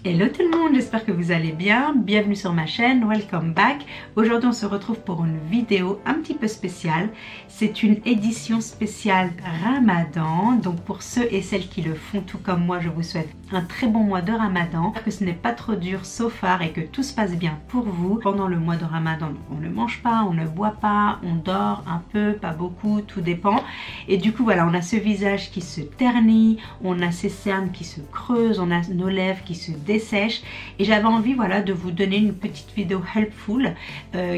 Hello tout le monde, j'espère que vous allez bien, bienvenue sur ma chaîne, welcome back. Aujourd'hui on se retrouve pour une vidéo un petit peu spéciale. C'est une édition spéciale Ramadan, donc pour ceux et celles qui le font tout comme moi, je vous souhaite un très bon mois de Ramadan, que ce n'est pas trop dur so far et que tout se passe bien pour vous. Pendant le mois de Ramadan, on ne mange pas, on ne boit pas, on dort un peu, pas beaucoup, tout dépend. Et du coup voilà, on a ce visage qui se ternit, on a ces cernes qui se creusent, on a nos lèvres qui se dessèchent, et j'avais envie voilà de vous donner une petite vidéo helpful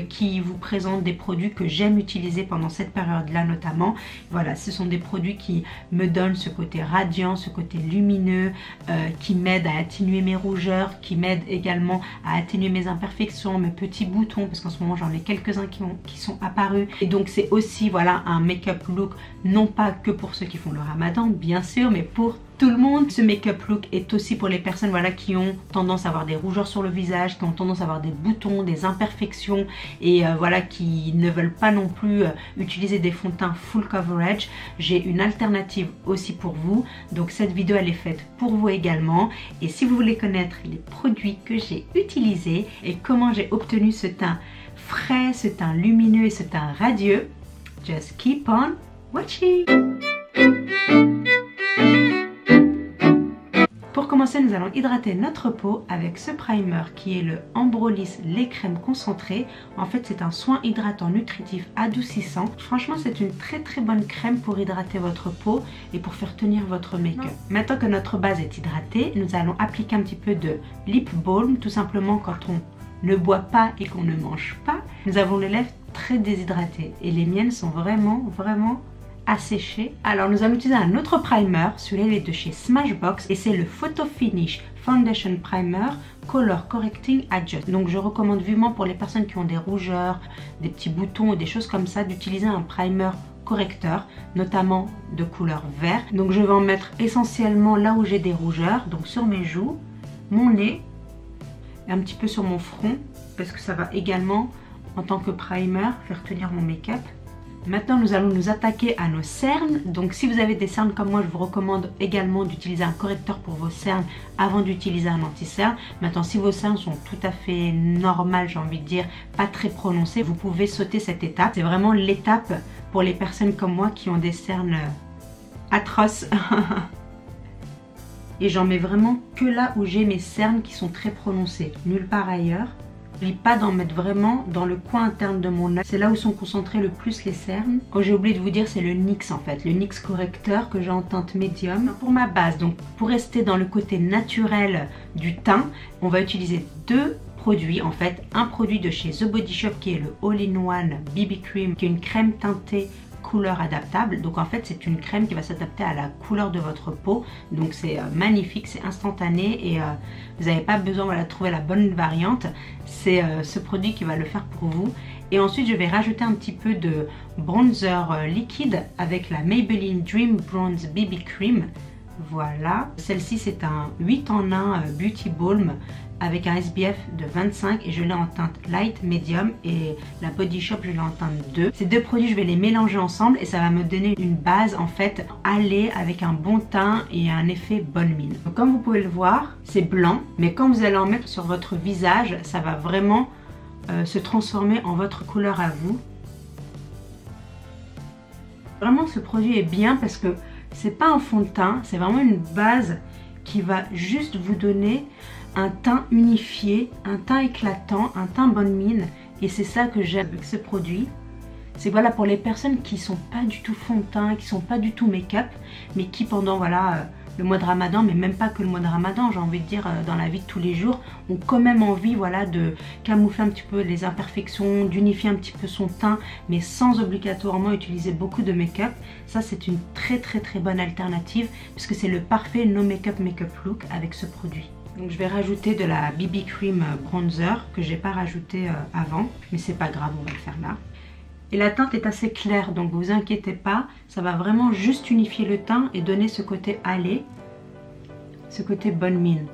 qui vous présente des produits que j'aime utiliser pendant cette période là notamment. Voilà, ce sont des produits qui me donnent ce côté radiant, ce côté lumineux, qui m'aident à atténuer mes rougeurs, qui m'aident également à atténuer mes imperfections, mes petits boutons, parce qu'en ce moment j'en ai quelques-uns qui sont apparus. Et donc c'est aussi voilà un make-up look non pas que pour ceux qui font le Ramadan bien sûr, mais pour tout le monde. Ce make-up look est aussi pour les personnes voilà qui ont tendance à avoir des rougeurs sur le visage, qui ont tendance à avoir des boutons, des imperfections et voilà qui ne veulent pas non plus utiliser des fonds de teint full coverage. J'ai une alternative aussi pour vous, donc cette vidéo elle est faite pour vous également. Et si vous voulez connaître les produits que j'ai utilisés et comment j'ai obtenu ce teint frais, ce teint lumineux et ce teint radieux, just keep on watching. Pour commencer, nous allons hydrater notre peau avec ce primer qui est le Ambrolis lait crème concentré. En fait, c'est un soin hydratant nutritif adoucissant. Franchement, c'est une très bonne crème pour hydrater votre peau et pour faire tenir votre make-up. Maintenant que notre base est hydratée, nous allons appliquer un petit peu de lip balm. Tout simplement, quand on ne boit pas et qu'on ne mange pas, nous avons les lèvres très déshydratées. Et les miennes sont vraiment asséché. Alors nous allons utiliser un autre primer, celui-là est de chez Smashbox et c'est le Photo Finish Foundation Primer Color Correcting Adjust. Donc je recommande vivement pour les personnes qui ont des rougeurs, des petits boutons ou des choses comme ça d'utiliser un primer correcteur, notamment de couleur vert. Donc je vais en mettre essentiellement là où j'ai des rougeurs, donc sur mes joues, mon nez et un petit peu sur mon front parce que ça va également en tant que primer faire tenir mon make-up. Maintenant, nous allons nous attaquer à nos cernes. Donc, si vous avez des cernes comme moi, je vous recommande également d'utiliser un correcteur pour vos cernes avant d'utiliser un anti-cerne. Maintenant, si vos cernes sont tout à fait normales, j'ai envie de dire, pas très prononcées, vous pouvez sauter cette étape. C'est vraiment l'étape pour les personnes comme moi qui ont des cernes atroces. Et j'en mets vraiment que là où j'ai mes cernes qui sont très prononcées, nulle part ailleurs. N'oublie pas d'en mettre vraiment dans le coin interne de mon œil. C'est là où sont concentrées le plus les cernes. Oh, j'ai oublié de vous dire, c'est le NYX en fait. Le NYX correcteur que j'ai en teinte médium. Pour ma base, donc pour rester dans le côté naturel du teint, on va utiliser deux produits en fait. Un produit de chez The Body Shop qui est le All-in-One BB Cream, qui est une crème teintée couleur adaptable. Donc en fait c'est une crème qui va s'adapter à la couleur de votre peau, donc c'est magnifique, c'est instantané et vous n'avez pas besoin voilà, de trouver la bonne variante. C'est ce produit qui va le faire pour vous. Et ensuite je vais rajouter un petit peu de bronzer liquide avec la Maybelline Dream Bronze BB Cream. Voilà, celle-ci c'est un 8 en 1 Beauty Balm avec un SPF de 25 et je l'ai en teinte light medium et la Body Shop je l'ai en teinte 2. Ces deux produits je vais les mélanger ensemble et ça va me donner une base en fait allée avec un bon teint et un effet bonne mine. Donc, comme vous pouvez le voir, c'est blanc, mais quand vous allez en mettre sur votre visage, ça va vraiment se transformer en votre couleur à vous. Vraiment ce produit est bien parce que c'est pas un fond de teint, c'est vraiment une base qui va juste vous donner un teint unifié, un teint éclatant, un teint bonne mine. Et c'est ça que j'aime avec ce produit. C'est voilà pour les personnes qui sont pas du tout fond de teint, qui sont pas du tout make-up, mais qui pendant voilà le mois de Ramadan, mais même pas que le mois de Ramadan, j'ai envie de dire dans la vie de tous les jours, ont quand même envie voilà de camoufler un petit peu les imperfections, d'unifier un petit peu son teint, mais sans obligatoirement utiliser beaucoup de make-up. Ça c'est une très bonne alternative puisque c'est le parfait no make-up look avec ce produit. Donc je vais rajouter de la BB Cream Bronzer que j'ai pas rajouté avant, mais c'est pas grave, on va le faire là. Et la teinte est assez claire, donc vous inquiétez pas, ça va vraiment juste unifier le teint et donner ce côté allé, ce côté bonne mine.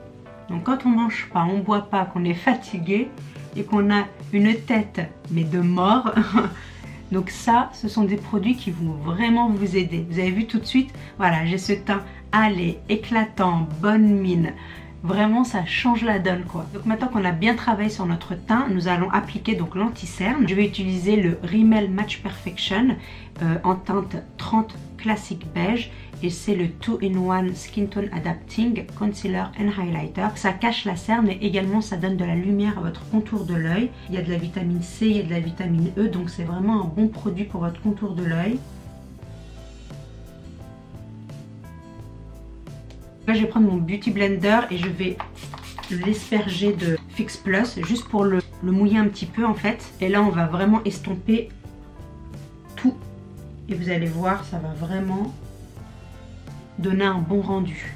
Donc quand on mange pas, on boit pas, qu'on est fatigué et qu'on a une tête mais de mort, donc ça, ce sont des produits qui vont vraiment vous aider. Vous avez vu tout de suite, voilà, j'ai ce teint allé, éclatant, bonne mine, Vraiment ça change la donne quoi. Donc maintenant qu'on a bien travaillé sur notre teint, nous allons appliquer donc l'anti-cerne. Je vais utiliser le Rimmel Match Perfection en teinte 30 classique beige et c'est le 2-in-1 Skin Tone Adapting Concealer and Highlighter. Ça cache la cerne mais également ça donne de la lumière à votre contour de l'œil. Il y a de la vitamine C, il y a de la vitamine E, donc c'est vraiment un bon produit pour votre contour de l'œil. Là je vais prendre mon Beauty Blender et je vais l'asperger de Fix Plus juste pour le mouiller un petit peu en fait. Et là on va vraiment estomper tout et vous allez voir ça va vraiment donner un bon rendu.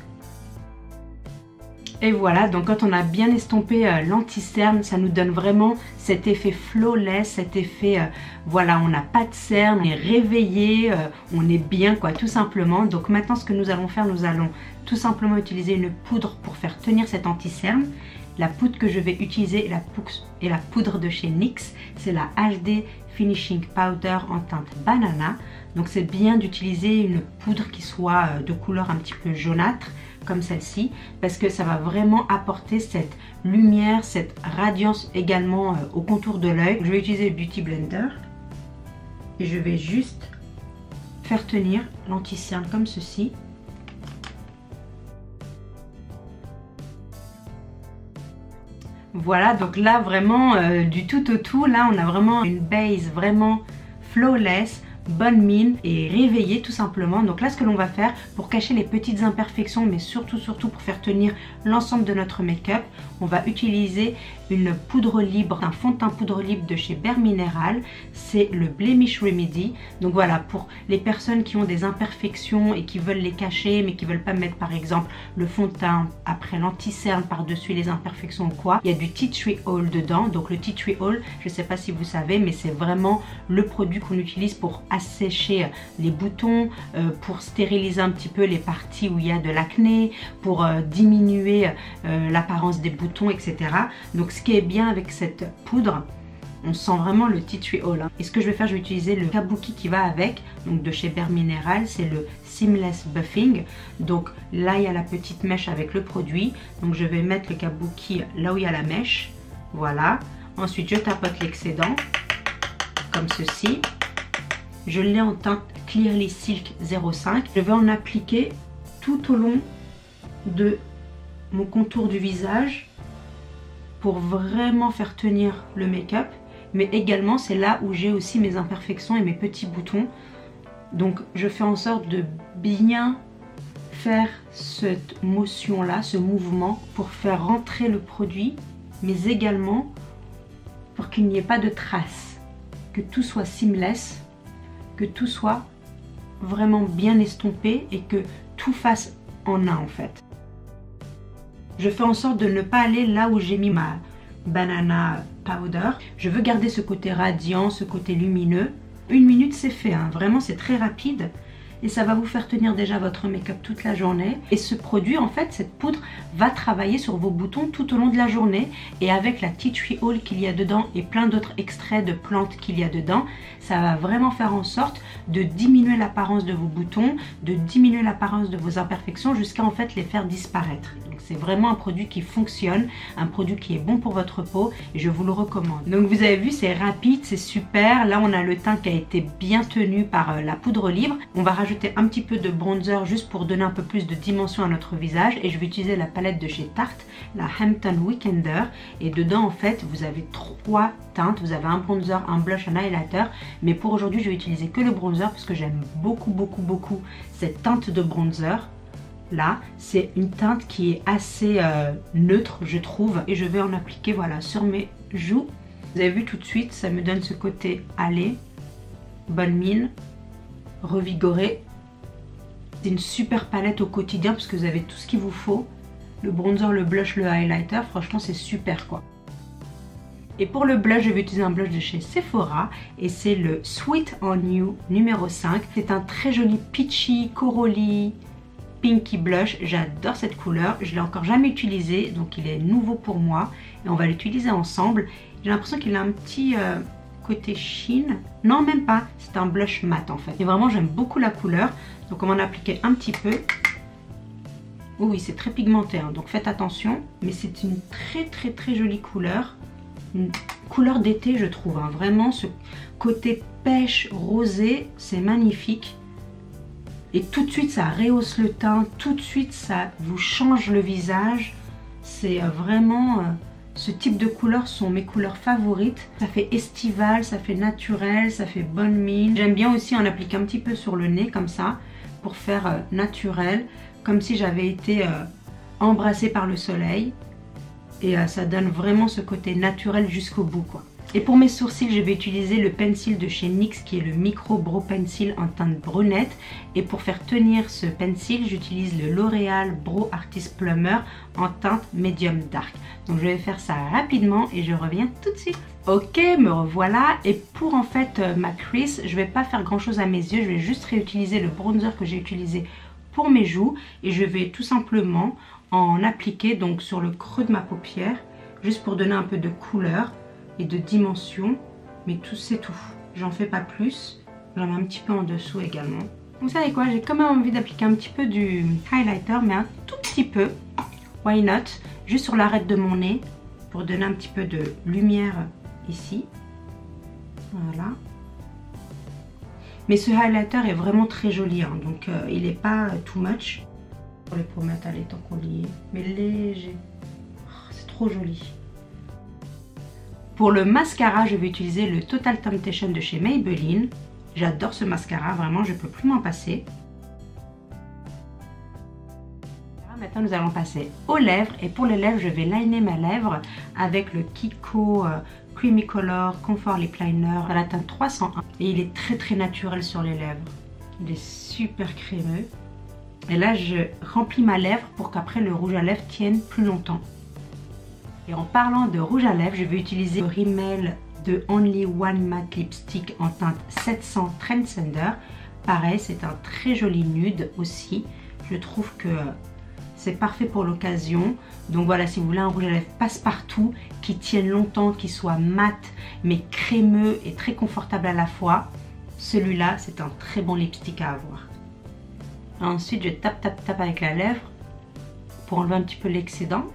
Et voilà, donc quand on a bien estompé l'anti-cerne, ça nous donne vraiment cet effet flawless, cet effet, voilà, on n'a pas de cerne, on est réveillé, on est bien quoi, tout simplement. Donc maintenant ce que nous allons faire, nous allons tout simplement utiliser une poudre pour faire tenir cet anti-cerne. La poudre que je vais utiliser est la poudre de chez NYX, c'est la HD Finishing Powder en teinte banana. Donc c'est bien d'utiliser une poudre qui soit de couleur un petit peu jaunâtre, comme celle-ci, parce que ça va vraiment apporter cette lumière, cette radiance également au contour de l'œil. Je vais utiliser le Beauty Blender et je vais juste faire tenir l'anti-cerne comme ceci. Voilà, donc là vraiment du tout au tout, là on a vraiment une base vraiment flawless, bonne mine et réveillée tout simplement. Donc là ce que l'on va faire pour cacher les petites imperfections mais surtout pour faire tenir l'ensemble de notre make-up, on va utiliser une poudre libre, un fond de teint poudre libre de chez Bare Mineral, c'est le Blemish Remedy. Donc voilà, pour les personnes qui ont des imperfections et qui veulent les cacher mais qui veulent pas mettre par exemple le fond de teint après l'anti-cerne par dessus les imperfections ou quoi, il y a du Tea Tree Oil dedans. Donc le Tea Tree Oil, je sais pas si vous savez mais c'est vraiment le produit qu'on utilise pour assécher les boutons, pour stériliser un petit peu les parties où il y a de l'acné, pour diminuer l'apparence des boutons, etc. Donc ce qui est bien avec cette poudre, on sent vraiment le Tea Tree Oil. Et ce que je vais faire, je vais utiliser le kabuki qui va avec, donc de chez Bare Mineral, c'est le Seamless Buffing. Donc là il y a la petite mèche avec le produit, donc je vais mettre le kabuki là où il y a la mèche, voilà. Ensuite je tapote l'excédent, comme ceci. Je l'ai en teinte Clearly Silk 05. Je vais en appliquer tout au long de mon contour du visage pour vraiment faire tenir le make-up. Mais également, c'est là où j'ai aussi mes imperfections et mes petits boutons. Donc, je fais en sorte de bien faire cette motion-là, ce mouvement, pour faire rentrer le produit, mais également pour qu'il n'y ait pas de traces, que tout soit seamless, que tout soit vraiment bien estompé et que tout fasse en un en fait. Je fais en sorte de ne pas aller là où j'ai mis ma banana powder. Je veux garder ce côté radiant, ce côté lumineux. 1 minute c'est fait, hein. Vraiment c'est très rapide. Et ça va vous faire tenir déjà votre make-up toute la journée. Et ce produit, en fait, cette poudre va travailler sur vos boutons tout au long de la journée. Et avec la Tea Tree Oil qu'il y a dedans et plein d'autres extraits de plantes qu'il y a dedans, ça va vraiment faire en sorte de diminuer l'apparence de vos boutons, de diminuer l'apparence de vos imperfections jusqu'à en fait les faire disparaître. Donc c'est vraiment un produit qui fonctionne, un produit qui est bon pour votre peau et je vous le recommande. Donc vous avez vu, c'est rapide, c'est super. Là on a le teint qui a été bien tenu par la poudre libre. On va rajouter un petit peu de bronzer juste pour donner un peu plus de dimension à notre visage et je vais utiliser la palette de chez Tarte, la Hampton Weekender, et dedans en fait vous avez 3 teintes, vous avez un bronzer, un blush, un highlighter, mais pour aujourd'hui je vais utiliser que le bronzer parce que j'aime beaucoup cette teinte de bronzer. Là c'est une teinte qui est assez neutre je trouve et je vais en appliquer voilà sur mes joues. Vous avez vu tout de suite, ça me donne ce côté allez, bonne mine, revigoré. C'est une super palette au quotidien parce que vous avez tout ce qu'il vous faut. Le bronzer, le blush, le highlighter, franchement c'est super quoi. Et pour le blush, je vais utiliser un blush de chez Sephora et c'est le Sweet on You numéro 5. C'est un très joli peachy, corally, pinky blush. J'adore cette couleur, je l'ai encore jamais utilisé donc il est nouveau pour moi et on va l'utiliser ensemble. J'ai l'impression qu'il a un petit côté sheen, non même pas, c'est un blush mat en fait et vraiment j'aime beaucoup la couleur donc on va en appliquer un petit peu Oui, c'est très pigmenté, hein, donc faites attention. Mais c'est une très jolie couleur. Une couleur d'été, je trouve. Hein. Vraiment, ce côté pêche rosé, c'est magnifique. Et tout de suite, ça rehausse le teint. Tout de suite, ça vous change le visage. C'est vraiment... ce type de couleurs sont mes couleurs favorites. Ça fait estival, ça fait naturel, ça fait bonne mine. J'aime bien aussi en appliquer un petit peu sur le nez, comme ça, pour faire naturel. Comme si j'avais été embrassée par le soleil. Et ça donne vraiment ce côté naturel jusqu'au bout, quoi. Et pour mes sourcils, je vais utiliser le pencil de chez NYX qui est le Micro Brow Pencil en teinte brunette. Et pour faire tenir ce pencil, j'utilise le L'Oréal Brow Artist Plumber en teinte Medium Dark. Donc je vais faire ça rapidement et je reviens tout de suite. Ok, me revoilà. Et pour en fait ma crease, je vais pas faire grand chose à mes yeux. Je vais juste réutiliser le bronzer que j'ai utilisé pour mes joues. Et je vais tout simplement en appliquer donc sur le creux de ma paupière. Juste pour donner un peu de couleur et de dimension, mais tout c'est tout. J'en fais pas plus, j'en mets un petit peu en dessous également. Vous savez quoi, j'ai quand même envie d'appliquer un petit peu du highlighter, mais un tout petit peu, why not, juste sur l'arête de mon nez, pour donner un petit peu de lumière ici. Voilà. Mais ce highlighter est vraiment très joli, hein, donc il n'est pas too much. Pour les pommettes, allez, tant qu'on y est, mais léger. Oh, c'est trop joli. Pour le mascara, je vais utiliser le Total Temptation de chez Maybelline. J'adore ce mascara, vraiment, je ne peux plus m'en passer. Maintenant, nous allons passer aux lèvres. Et pour les lèvres, je vais liner ma lèvre avec le Kiko Creamy Color Comfort Lip Liner à la teinte 301. Et il est très naturel sur les lèvres. Il est super crémeux. Et là, je remplis ma lèvre pour qu'après le rouge à lèvres tienne plus longtemps. Et en parlant de rouge à lèvres, je vais utiliser le Rimmel de Only One Matte Lipstick en teinte 700 Trendsetter. Pareil, c'est un très joli nude aussi. Je trouve que c'est parfait pour l'occasion. Donc voilà, si vous voulez un rouge à lèvres passe-partout, qui tienne longtemps, qui soit mat, mais crémeux et très confortable à la fois, celui-là, c'est un très bon lipstick à avoir. Ensuite, je tape avec la lèvre pour enlever un petit peu l'excédent.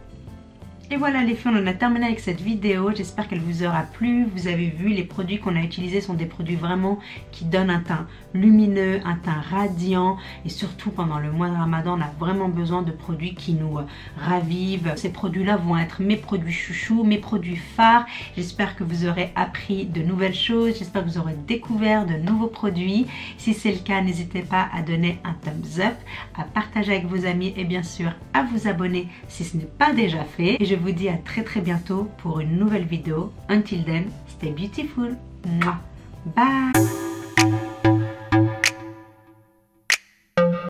Et voilà les filles, on en a terminé avec cette vidéo. J'espère qu'elle vous aura plu. Vous avez vu, les produits qu'on a utilisés sont des produits vraiment qui donnent un teint lumineux, un teint radiant. Et surtout pendant le mois de Ramadan, on a vraiment besoin de produits qui nous ravivent. Ces produits-là vont être mes produits chouchous, mes produits phares. J'espère que vous aurez appris de nouvelles choses. J'espère que vous aurez découvert de nouveaux produits. Si c'est le cas, n'hésitez pas à donner un thumbs up, à partager avec vos amis et bien sûr à vous abonner si ce n'est pas déjà fait. Et je vous dis à très bientôt pour une nouvelle vidéo. Until then, stay beautiful. Bye.